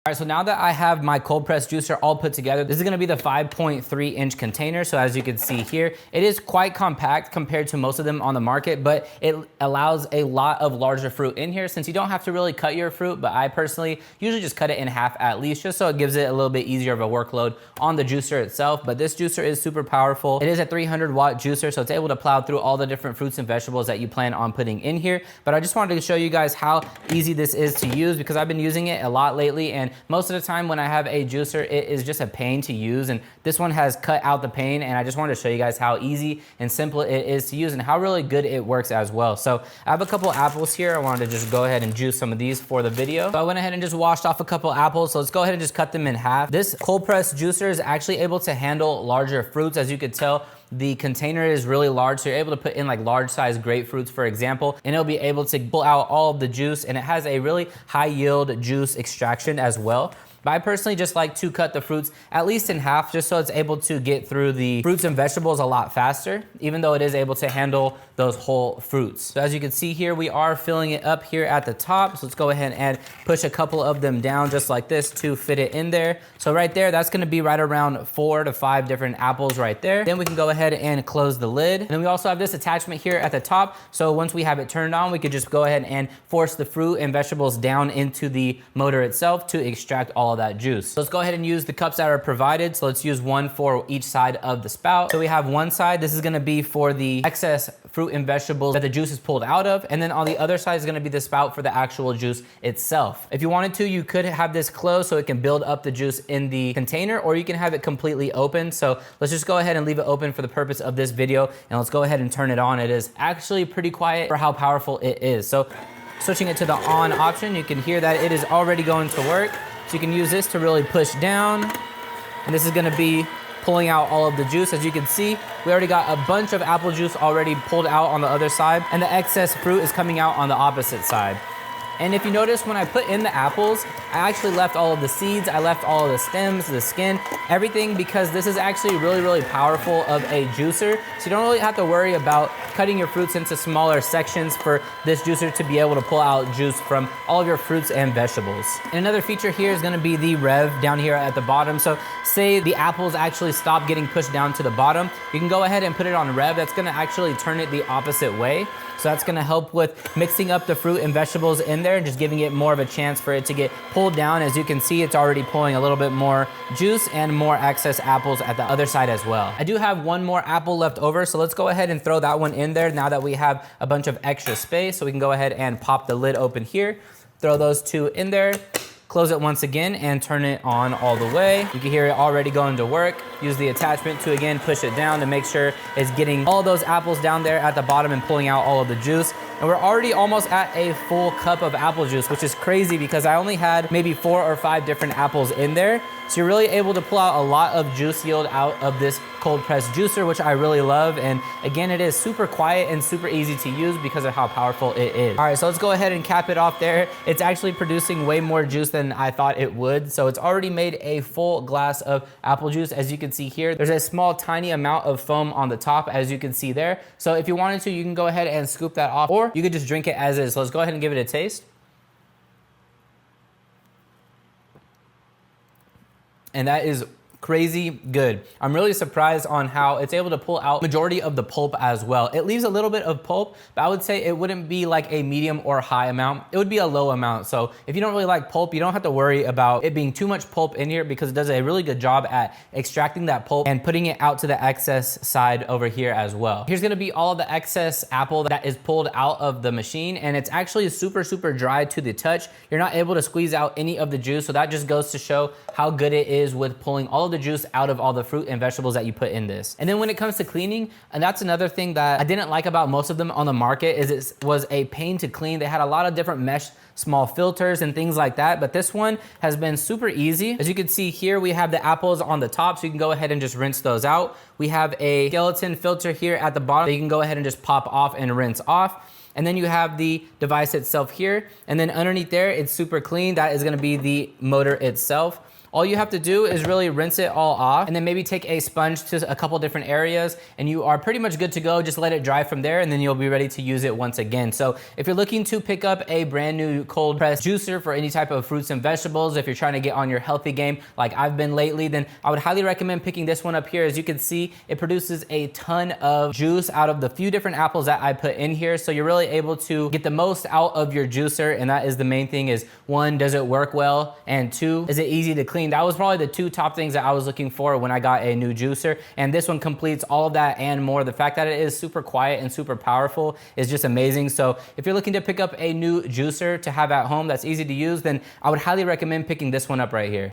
All right, so now that I have my cold press juicer all put together, this is gonna be the 5.3 inch container. So as you can see here, it is quite compact compared to most of them on the market, but it allows a lot of larger fruit in here since you don't have to really cut your fruit, but I personally usually just cut it in half at least, just so it gives it a little bit easier of a workload on the juicer itself. But this juicer is super powerful. It is a 300-watt juicer, so it's able to plow through all the different fruits and vegetables that you plan on putting in here. But I just wanted to show you guys how easy this is to use because I've been using it a lot lately, and most of the time when I have a juicer, it is just a pain to use, and this one has cut out the pain, and I just wanted to show you guys how easy and simple it is to use and how really good it works as well. So I have a couple apples here. I wanted to just go ahead and juice some of these for the video. So I went ahead and just washed off a couple apples, so let's go ahead and just cut them in half. This cold press juicer is actually able to handle larger fruits. As you could tell, the container is really large, so you're able to put in like large size grapefruits, for example, and it'll be able to pull out all of the juice, and it has a really high yield juice extraction as well. But I personally just like to cut the fruits at least in half just so it's able to get through the fruits and vegetables a lot faster, even though it is able to handle those whole fruits. So as you can see here, we are filling it up here at the top. So let's go ahead and push a couple of them down just like this to fit it in there. So right there, that's gonna be right around 4 to 5 different apples right there. Then we can go ahead and close the lid. And then we also have this attachment here at the top. So once we have it turned on, we could just go ahead and force the fruit and vegetables down into the motor itself to extract all of that juice. So let's go ahead and use the cups that are provided. So let's use one for each side of the spout. So we have one side, this is gonna be for the excess fruit and vegetables that the juice is pulled out of. And then on the other side is gonna be the spout for the actual juice itself. If you wanted to, you could have this closed so it can build up the juice in the container, or you can have it completely open. So let's just go ahead and leave it open for the purpose of this video. And let's go ahead and turn it on. It is actually pretty quiet for how powerful it is. So switching it to the on option, you can hear that it is already going to work. So you can use this to really push down, and this is gonna be pulling out all of the juice. As you can see, we already got a bunch of apple juice already pulled out on the other side, and the excess fruit is coming out on the opposite side. And if you notice, when I put in the apples, I actually left all of the seeds, I left all of the stems, the skin, everything, because this is actually really, really powerful of a juicer. So you don't really have to worry about cutting your fruits into smaller sections for this juicer to be able to pull out juice from all of your fruits and vegetables. And another feature here is gonna be the rev down here at the bottom. So say the apples actually stop getting pushed down to the bottom, you can go ahead and put it on rev. That's gonna actually turn it the opposite way. So that's gonna help with mixing up the fruit and vegetables in there and just giving it more of a chance for it to get pulled down. As you can see, it's already pulling a little bit more juice and more excess apples at the other side as well. I do have one more apple left over, so let's go ahead and throw that one in there now that we have a bunch of extra space. So we can go ahead and pop the lid open here, throw those two in there, close it once again and turn it on all the way. You can hear it already going to work. Use the attachment to again push it down to make sure it's getting all those apples down there at the bottom and pulling out all of the juice. And we're already almost at a full cup of apple juice, which is crazy because I only had maybe 4 or 5 different apples in there. So you're really able to pull out a lot of juice yield out of this cold press juicer, which I really love. And again, it is super quiet and super easy to use because of how powerful it is. All right, so let's go ahead and cap it off there. It's actually producing way more juice than I thought it would. So it's already made a full glass of apple juice. As you can see here, there's a small, tiny amount of foam on the top, as you can see there. So if you wanted to, you can go ahead and scoop that off, or you could just drink it as is. So let's go ahead and give it a taste. And that is crazy good. I'm really surprised on how it's able to pull out majority of the pulp as well. It leaves a little bit of pulp, but I would say it wouldn't be like a medium or high amount. It would be a low amount. So if you don't really like pulp, you don't have to worry about it being too much pulp in here because it does a really good job at extracting that pulp and putting it out to the excess side over here as well. Here's gonna be all of the excess apple that is pulled out of the machine, and it's actually super, super dry to the touch. You're not able to squeeze out any of the juice, so that just goes to show how good it is with pulling all of the juice out of all the fruit and vegetables that you put in this. And then when it comes to cleaning, and that's another thing that I didn't like about most of them on the market, is it was a pain to clean. They had a lot of different mesh small filters and things like that, but this one has been super easy. As you can see here, we have the apples on the top, so you can go ahead and just rinse those out. We have a skeleton filter here at the bottom that you can go ahead and just pop off and rinse off. And then you have the device itself here. And then underneath there, it's super clean. That is gonna be the motor itself. All you have to do is really rinse it all off and then maybe take a sponge to a couple different areas and you are pretty much good to go. Just let it dry from there and then you'll be ready to use it once again. So if you're looking to pick up a brand new cold press juicer for any type of fruits and vegetables, if you're trying to get on your healthy game like I've been lately, then I would highly recommend picking this one up here. As you can see, it produces a ton of juice out of the few different apples that I put in here. So you're really able to get the most out of your juicer. And that is the main thing is, one, does it work well? And two, is it easy to clean? That was probably the two top things that I was looking for when I got a new juicer. And this one completes all of that and more. The fact that it is super quiet and super powerful is just amazing. So if you're looking to pick up a new juicer to have at home that's easy to use, then I would highly recommend picking this one up right here.